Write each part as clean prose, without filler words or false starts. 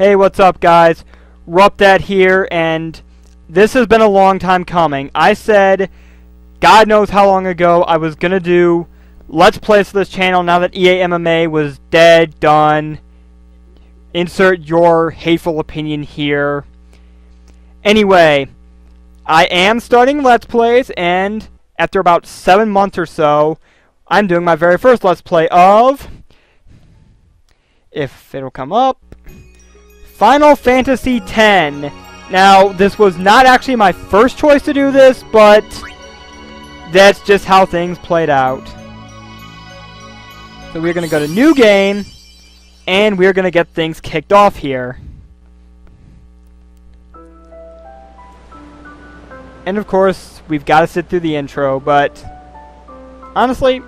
Hey, what's up, guys? RuppDat here, and this has been a long time coming. I said, God knows how long ago, I was gonna do Let's Plays for this channel now that EA MMA was dead, done. Insert your hateful opinion here. Anyway, I am starting Let's Plays, and after about 7 months or so, I'm doing my very first Let's Play of, if it'll come up, Final Fantasy X. Now, this was not actually my first choice to do this, but that's just how things played out. So we're going to go to New Game, and we're going to get things kicked off here. And of course, we've got to sit through the intro, but honestly,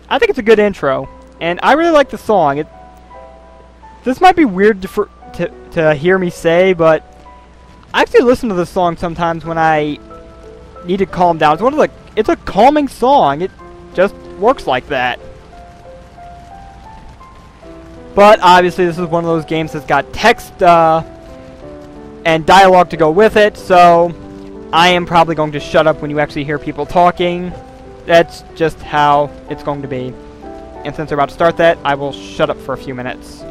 I think it's a good intro. And I really like the song. This might be weird to hear me say, but I actually listen to this song sometimes when I need to calm down. It's a calming song. It just works like that. But obviously this is one of those games that's got text and dialogue to go with it, so I am probably going to shut up when you actually hear people talking. That's just how it's going to be. And since we're about to start that, I will shut up for a few minutes.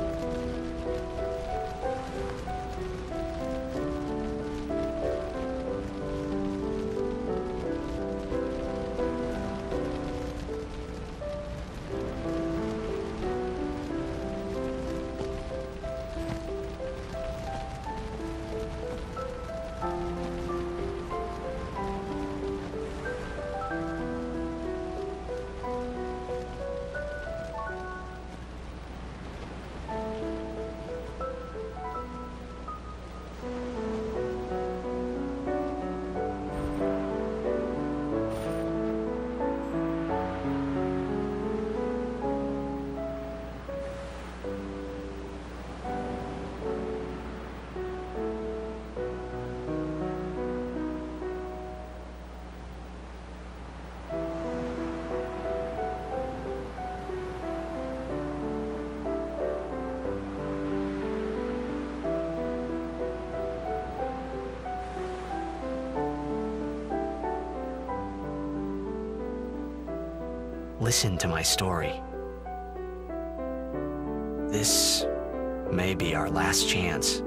Listen to my story. This may be our last chance.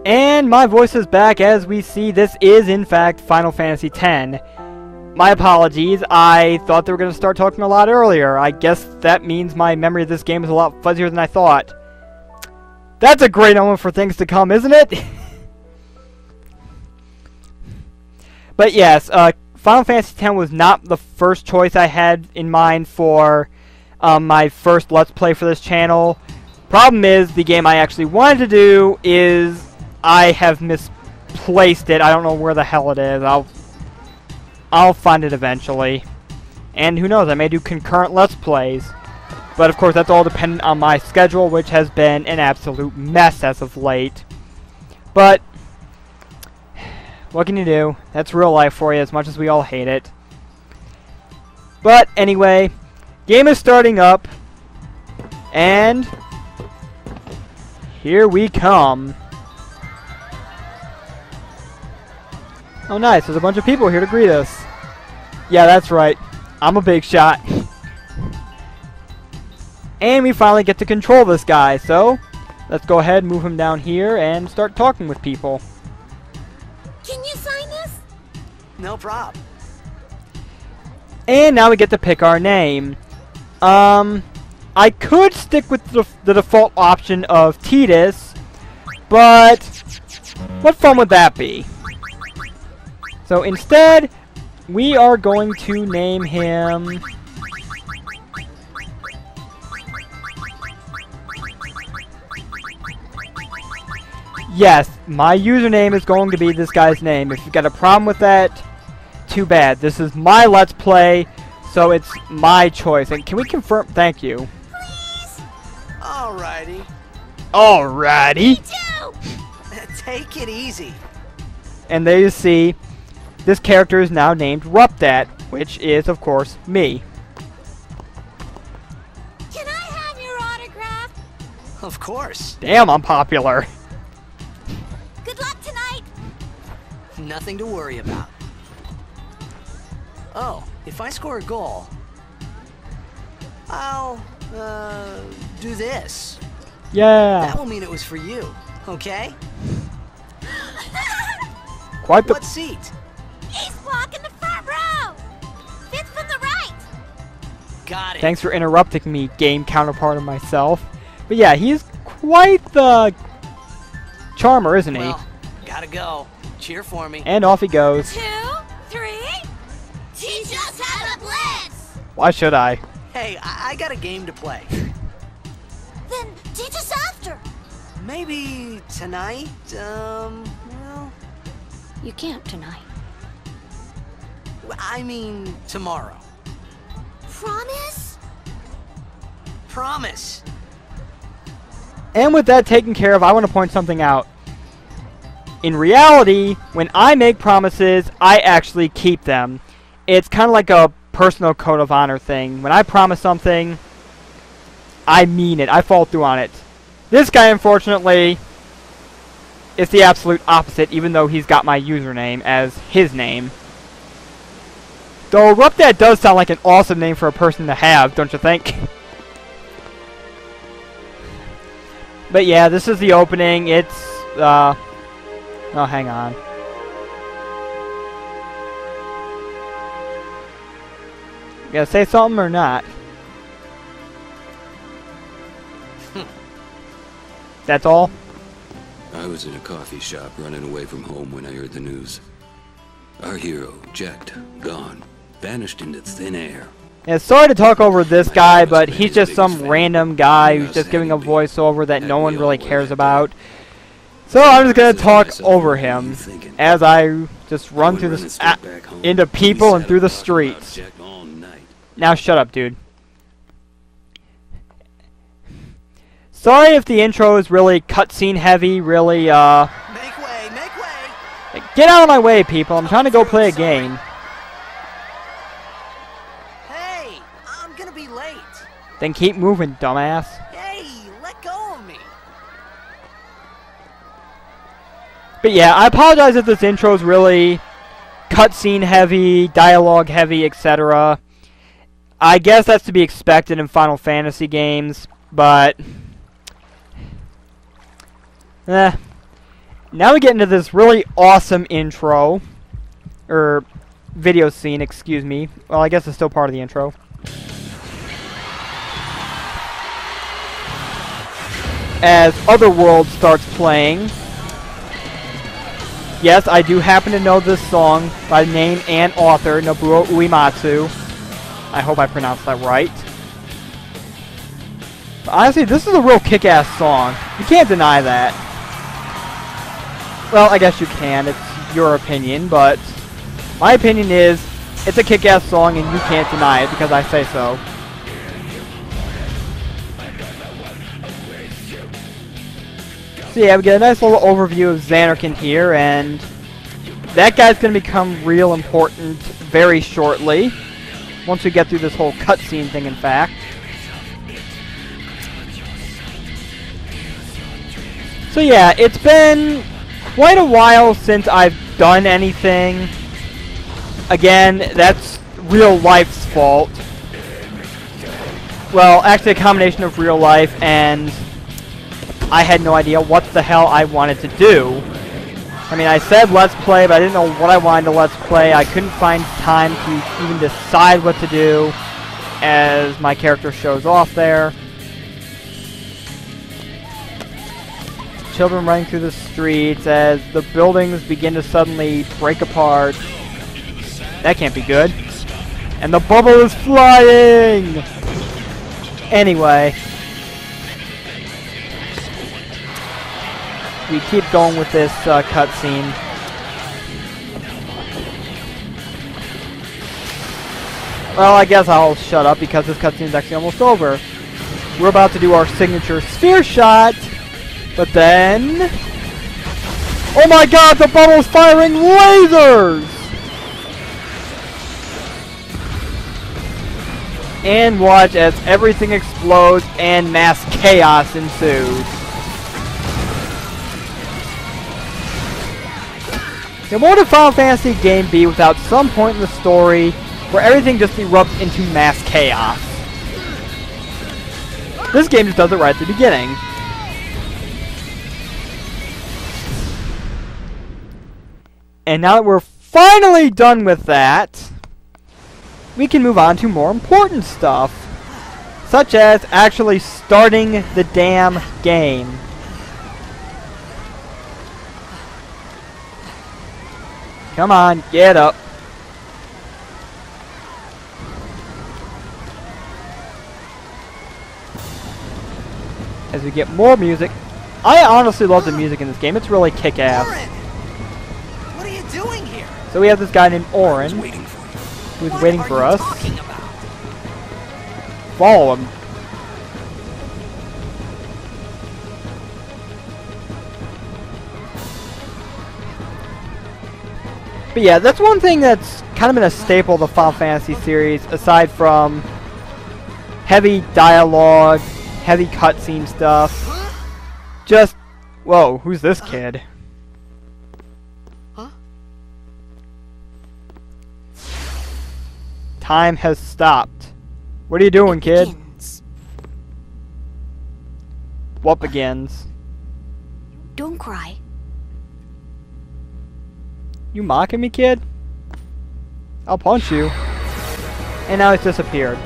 And my voice is back. As we see, this is in fact Final Fantasy X. My apologies, I thought they were going to start talking a lot earlier. I guess that means my memory of this game is a lot fuzzier than I thought. That's a great omen for things to come, isn't it? But yes, Final Fantasy X was not the first choice I had in mind for my first Let's Play for this channel. Problem is, the game I actually wanted to do is I have misplaced it. I don't know where the hell it is. I'll find it eventually. And who knows, I may do concurrent Let's Plays. But of course, that's all dependent on my schedule, which has been an absolute mess as of late. But what can you do? That's real life for you, as much as we all hate it. But anyway, game is starting up, and here we come. Oh nice, there's a bunch of people here to greet us. Yeah, that's right. I'm a big shot. And we finally get to control this guy, so let's go ahead, move him down here, and start talking with people. Can you sign this? No prob. And now we get to pick our name. I could stick with the default option of Tidus, but what fun would that be? So instead, we are going to name him... Yes, my username is going to be this guy's name. If you've got a problem with that, too bad. This is my Let's Play, so it's my choice. And can we confirm? Thank you. Please? Alrighty. Alrighty. Me too! Take it easy. And there you see, this character is now named RuppDat. which is, of course, me. Can I have your autograph? Of course. Damn, I'm popular. Good luck tonight. Nothing to worry about. Oh, if I score a goal, I'll, do this. Yeah. That will mean it was for you, okay? Quite the... What seat? Ace block in the front row. Fifth from the right. Got it. Thanks for interrupting me, game counterpart of myself. But yeah, he's quite the charmer, isn't he? Well, gotta go. Cheer for me. And off he goes. 2, 3. Teach us how to blitz. Why should I? Hey, I got a game to play. Then teach us after. Maybe tonight, well, You can't tonight. I mean tomorrow. Promise? Promise. And with that taken care of, I want to point something out. In reality, when I make promises, I actually keep them. It's kind of like a personal code of honor thing. When I promise something, I mean it. I follow through on it. This guy, unfortunately, is the absolute opposite, even though he's got my username as his name. Though RuppDat does sound like an awesome name for a person to have, don't you think? But yeah, this is the opening. It's, oh, hang on. You gotta say something or not? That's all? I was in a coffee shop running away from home when I heard the news. Our hero, Jecht, gone, vanished into thin air. Yeah, sorry to talk over this guy, but he's just some random guy who's just giving a voiceover that no one really cares about. So I'm just gonna talk over him as I just run through this into people and through the streets. Now shut up, dude. Sorry if the intro is really cutscene heavy, really, Make way, make way. Get out of my way, people. I'm trying to go play a game. Hey, I'm gonna be late. Then keep moving, dumbass. Hey, let go of me. But yeah, I apologize if this intro is really cutscene heavy, dialogue heavy, etc. I guess that's to be expected in Final Fantasy games, but... Now we get into this really awesome intro. Or video scene, excuse me. Well, I guess it's still part of the intro. As Otherworld starts playing. Yes, I do happen to know this song by name and author, Nobuo Uematsu. I hope I pronounced that right. But honestly, this is a real kick-ass song. You can't deny that. Well, I guess you can. It's your opinion, but my opinion is it's a kick-ass song and you can't deny it because I say so. So yeah, we get a nice little overview of Xanarkin here, and that guy's going to become real important very shortly. Once we get through this whole cutscene thing, in fact. So yeah, it's been quite a while since I've done anything. Again, that's real life's fault. Well, actually a combination of real life and I had no idea what the hell I wanted to do. I mean, I said let's play, but I didn't know what I wanted to let's play. I couldn't find time to even decide what to do as my character shows off there. Children running through the streets as the buildings begin to suddenly break apart. That can't be good. And the bubble is flying! Anyway. We keep going with this cutscene. Well, I guess I'll shut up because this cutscene is actually almost over. We're about to do our signature sphere shot. But then... Oh my god, the bubble's firing lasers! And watch as everything explodes and mass chaos ensues. Now, what would a Final Fantasy game be without some point in the story where everything just erupts into mass chaos? This game just does it right at the beginning. And now that we're finally done with that, we can move on to more important stuff, such as actually starting the damn game. Come on, get up. As we get more music. I honestly love the music in this game. It's really kick-ass. What are you doing here? So we have this guy named Orin, Waiting for you. who's waiting for us. What are you talking about? Follow him. But yeah, that's one thing that's kind of been a staple of the Final Fantasy series, aside from heavy dialogue, heavy cutscene stuff. Just, whoa, who's this kid? Huh? Time has stopped. What are you doing, kid? Begins. What begins? Don't cry. You mocking me, kid? I'll punch you. And now it's disappeared.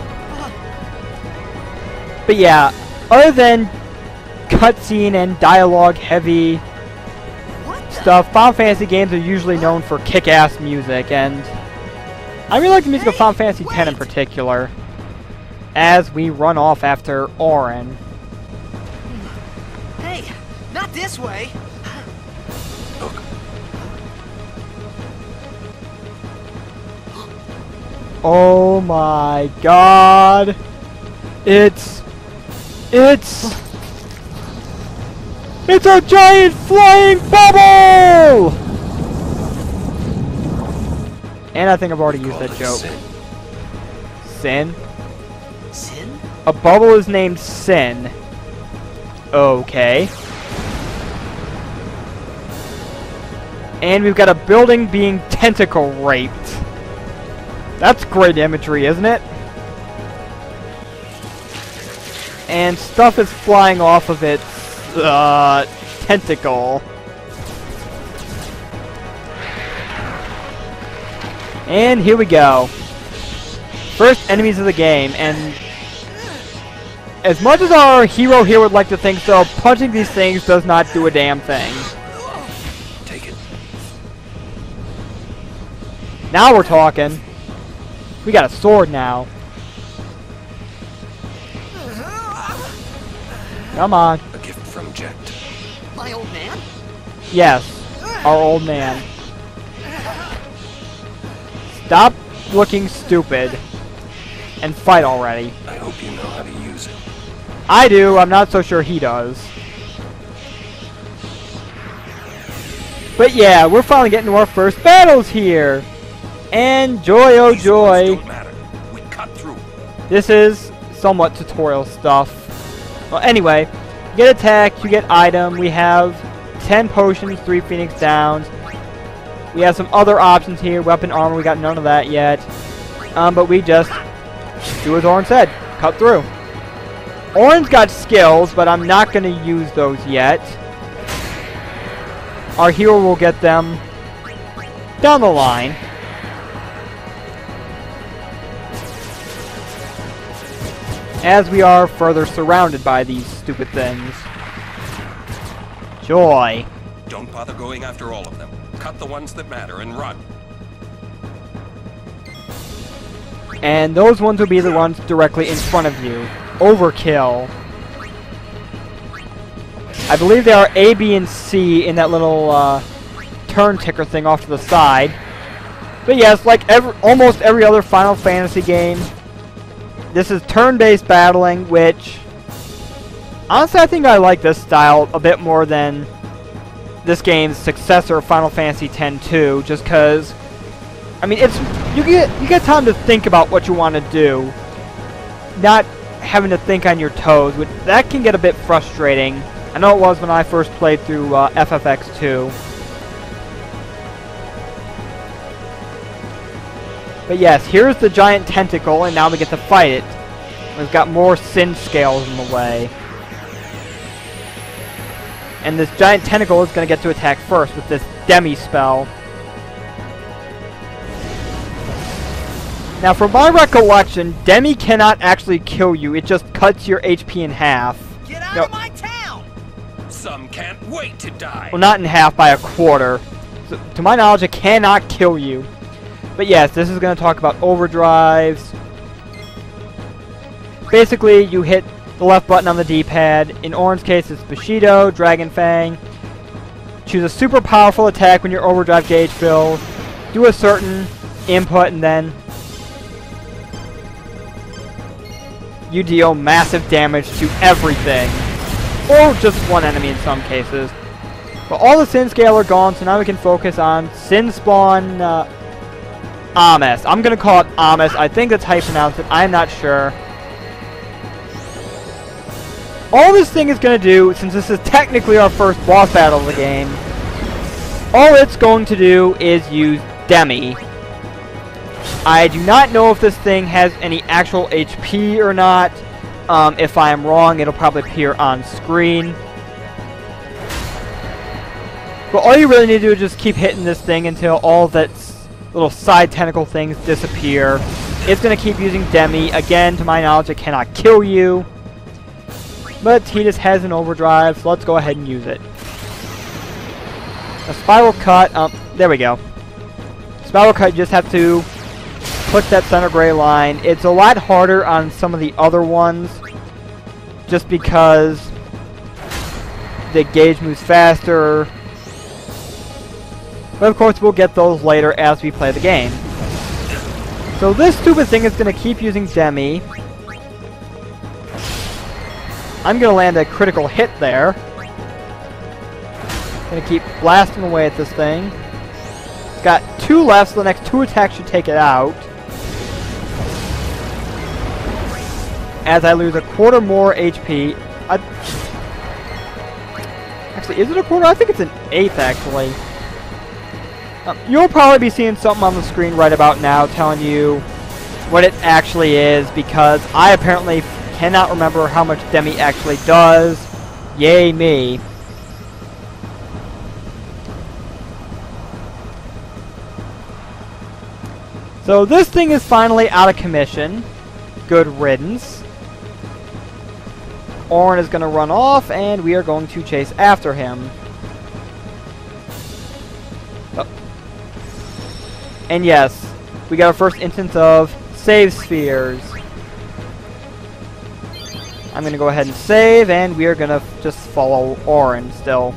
But yeah, other than cutscene and dialogue heavy stuff, Final Fantasy games are usually known for kick-ass music, and I really like the music of Final Fantasy X in particular, as we run off after Orin. Hey, not this way. Look, Oh my god! It's a giant flying bubble! And I think I've already used call that it joke. sin. Sin? Sin? A bubble is named Sin. Okay. And we've got a building being tentacle raped. That's great imagery, isn't it? And stuff is flying off of its tentacle. And here we go. First enemies of the game, and as much as our hero here would like to think so, punching these things does not do a damn thing. Take it. Now we're talking. We got a sword now. Come on. A gift from Jekt. My old man? Yes, our old man. Stop looking stupid and fight already. I hope you know how to use it. I do, I'm not so sure he does. But yeah, we're finally getting to our first battles here. And joy oh These ones joy, don't matter. We cut through. this is somewhat tutorial stuff. Well, anyway, you get attack, you get item, we have 10 potions, 3 Phoenix Downs. We have some other options here, weapon, armor, we got none of that yet. But we just do as Orin said, cut through. Orin's got skills, but I'm not going to use those yet. Our hero will get them down the line. As we are further surrounded by these stupid things. Joy. Don't bother going after all of them. Cut the ones that matter and run. And those ones will be the ones directly in front of you. Overkill. I believe there are A, B, and C in that little turn ticker thing off to the side. But yes, like almost every other Final Fantasy game, this is turn-based battling, which honestly I think I like this style a bit more than this game's successor, Final Fantasy X-2, just because I mean, it's you get time to think about what you want to do. not having to think on your toes, which that can get a bit frustrating. I know it was when I first played through FFX2. But yes, here's the giant tentacle, and now we get to fight it. We've got more sin scales in the way. And this giant tentacle is going to get to attack first with this Demi spell. Now, from my recollection, Demi cannot actually kill you. It just cuts your HP in half. Get out of my town! Some can't wait to die. Well, not in half, by a quarter. So, to my knowledge, it cannot kill you. But yes, this is going to talk about overdrives. Basically, you hit the left button on the D-pad. In Oran's case, it's Bushido, Dragon Fang. Choose a super powerful attack when your overdrive gauge fills. Do a certain input, and then you deal massive damage to everything. Or just one enemy in some cases. But all the Sin Scale are gone, so now we can focus on Sin Spawn Ames. I'm going to call it Ames. I think that's how you pronounce it. I'm not sure. All this thing is going to do, since this is technically our first boss battle of the game, all it's going to do is use Demi. I do not know if this thing has any actual HP or not. If I am wrong, it'll probably appear on screen. But all you really need to do is just keep hitting this thing until all of its little side tentacle things disappear. It's going to keep using Demi. Again, to my knowledge, it cannot kill you. But Tidus has an overdrive, so let's go ahead and use it. A Spiral Cut, there we go. Spiral Cut, you just have to click that center gray line. It's a lot harder on some of the other ones, just because the gauge moves faster. But of course, we'll get those later as we play the game. So this stupid thing is going to keep using Demi. I'm going to land a critical hit there. Going to keep blasting away at this thing. It's got 2 left, so the next 2 attacks should take it out. As I lose a quarter more HP. Actually, is it a quarter? I think it's an eighth, actually. You'll probably be seeing something on the screen right about now telling you what it actually is, because I apparently cannot remember how much Demi actually does. Yay me. So this thing is finally out of commission. Good riddance. Orin is going to run off, and we are going to chase after him. Oh. And yes, we got our first instance of save spheres. I'm going to go ahead and save, and we are going to just follow Orin still.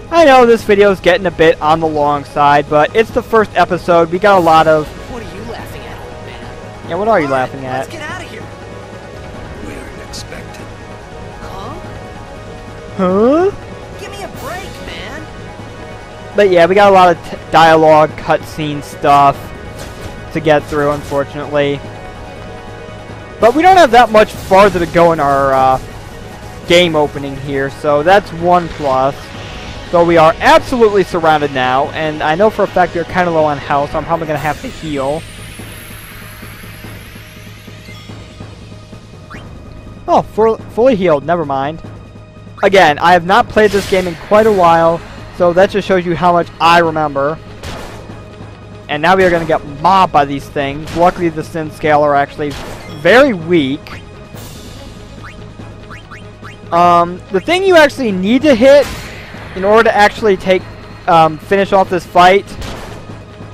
I know this video is getting a bit on the long side, but it's the first episode. We got a lot of... What are you laughing at, old man? Yeah, what are you laughing at? Let's get out of here. We aren't expected. Huh? Huh? Give me a break, man. But yeah, we got a lot of dialogue, cutscene stuff to get through, unfortunately. But we don't have that much farther to go in our game opening here, so that's one plus. So we are absolutely surrounded now, and I know for a fact we're kind of low on health, so I'm probably going to have to heal. Oh, fully healed, never mind. Again, I have not played this game in quite a while, so that just shows you how much I remember. And now we are going to get mobbed by these things. Luckily, the Sin Scale are actually very weak. The thing you actually need to hit in order to actually finish off this fight,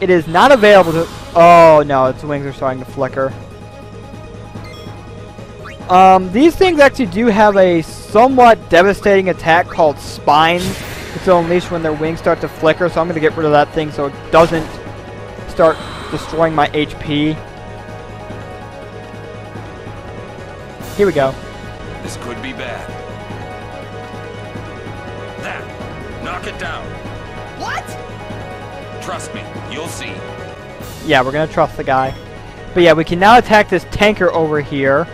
it is not available to... Oh no, its wings are starting to flicker. These things actually do have a somewhat devastating attack called Spines, which will unleash when their wings start to flicker, so I'm going to get rid of that thing so it doesn't start destroying my HP. Here we go. This could be bad. That. Knock it down. What? Trust me, you'll see. Yeah, we're going to trust the guy. But yeah, we can now attack this tanker over here.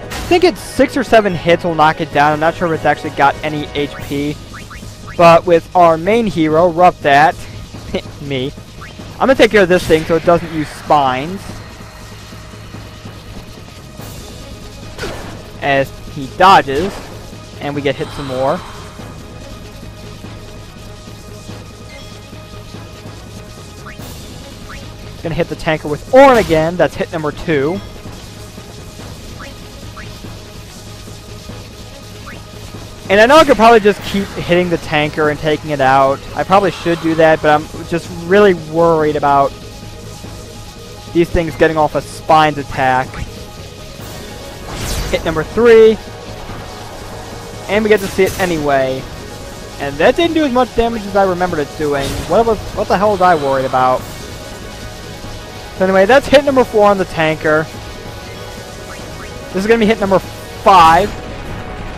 I think it's 6 or 7 hits will knock it down. I'm not sure if it's actually got any HP. But with our main hero, RuppDat, me, I'm going to take care of this thing so it doesn't use spines. As he dodges, and we get hit some more. Gonna hit the tanker with Orin again. That's hit number 2. And I know I could probably just keep hitting the tanker and taking it out. I probably should do that, but I'm just really worried about these things getting off a spines attack. Hit number 3. And we get to see it anyway. And that didn't do as much damage as I remembered it doing. What the hell was I worried about? So anyway, that's hit number 4 on the tanker. This is going to be hit number 5.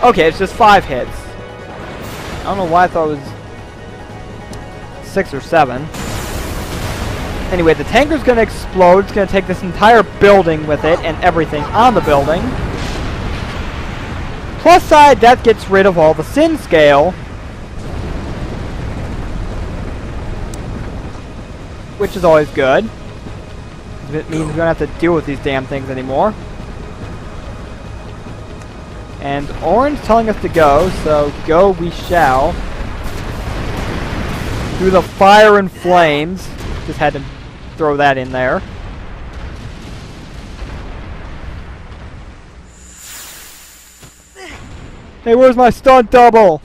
Okay, it's just 5 hits. I don't know why I thought it was 6 or 7. Anyway, the tanker's going to explode. It's going to take this entire building with it and everything on the building. Plus side, that gets rid of all the sin scale. Which is always good. It means we don't have to deal with these damn things anymore. And Orange telling us to go, so go we shall. Through the fire and flames. Just had to throw that in there. Hey, where's my stunt double?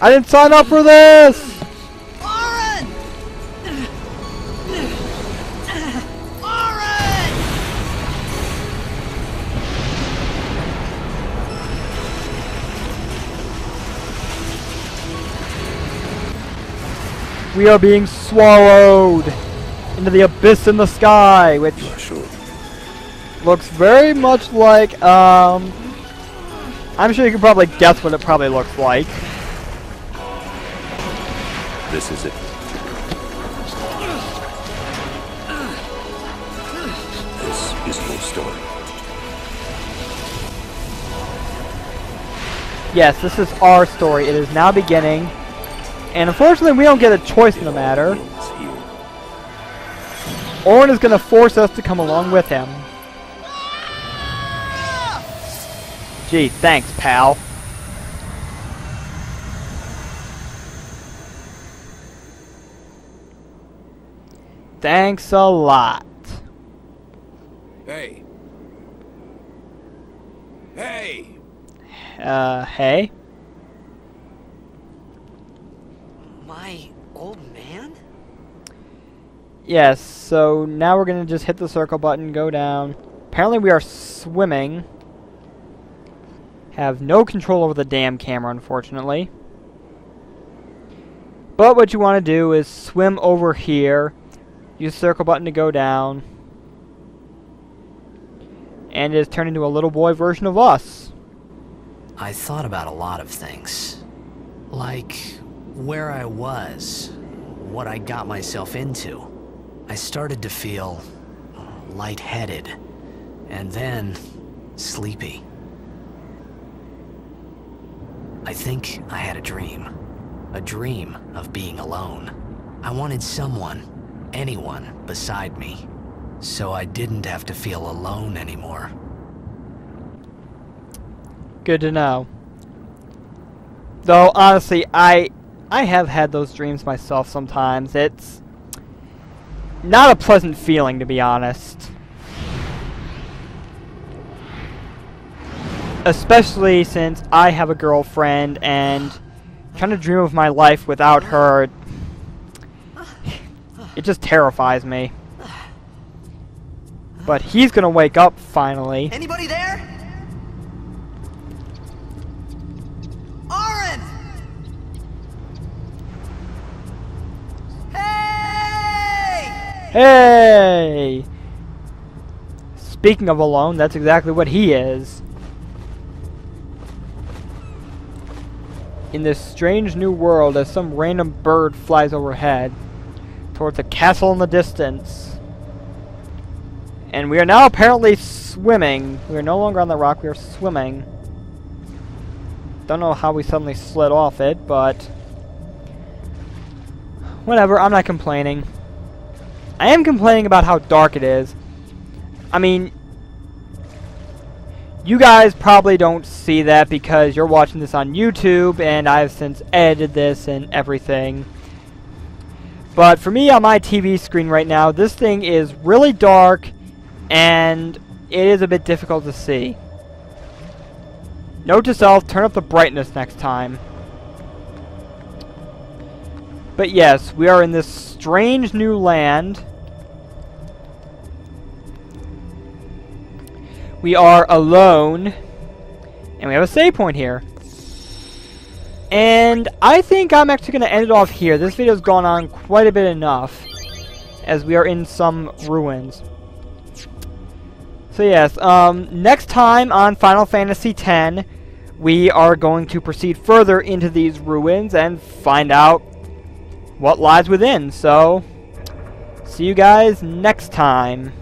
I didn't sign up for this! We are being swallowed into the abyss in the sky, which looks very much like, I'm sure you can probably guess what it probably looks like. This is it. This is your story. Yes, this is our story. It is now beginning. And unfortunately, we don't get a choice in the matter. Orin is going to force us to come along with him. Gee, thanks, pal. Thanks a lot. Hey. Hey! Hey? My old man? Yes, so now we're going to just hit the circle button, go down. Apparently we are swimming. Have no control over the damn camera, unfortunately. But what you want to do is swim over here. Use the circle button to go down. And it is turned into a little boy version of us. I thought about a lot of things. Like where I was, what I got myself into. I started to feel lightheaded, and then sleepy. I think I had a dream of being alone. I wanted someone, anyone beside me, so I didn't have to feel alone anymore. Good to know. Though, honestly, I have had those dreams myself sometimes. It's not a pleasant feeling, to be honest. Especially since I have a girlfriend and trying to dream of my life without her, it just terrifies me. But he's gonna wake up finally. Anybody there? Orin! Hey! Hey! Speaking of alone, that's exactly what he is. In this strange new world, as some random bird flies overhead towards a castle in the distance. And we are now apparently swimming. We are no longer on the rock, we are swimming. Don't know how we suddenly slid off it, but whatever, I'm not complaining. I am complaining about how dark it is. I mean, you guys probably don't see that because you're watching this on YouTube, and I've since edited this and everything. But for me on my TV screen right now, this thing is really dark, and it is a bit difficult to see. Note to self, turn up the brightness next time. But yes, we are in this strange new land. We are alone. And we have a save point here. And I think I'm actually going to end it off here. This video's gone on quite a bit enough, as we are in some ruins. So yes, next time on Final Fantasy X, we are going to proceed further into these ruins and find out what lies within. So, see you guys next time.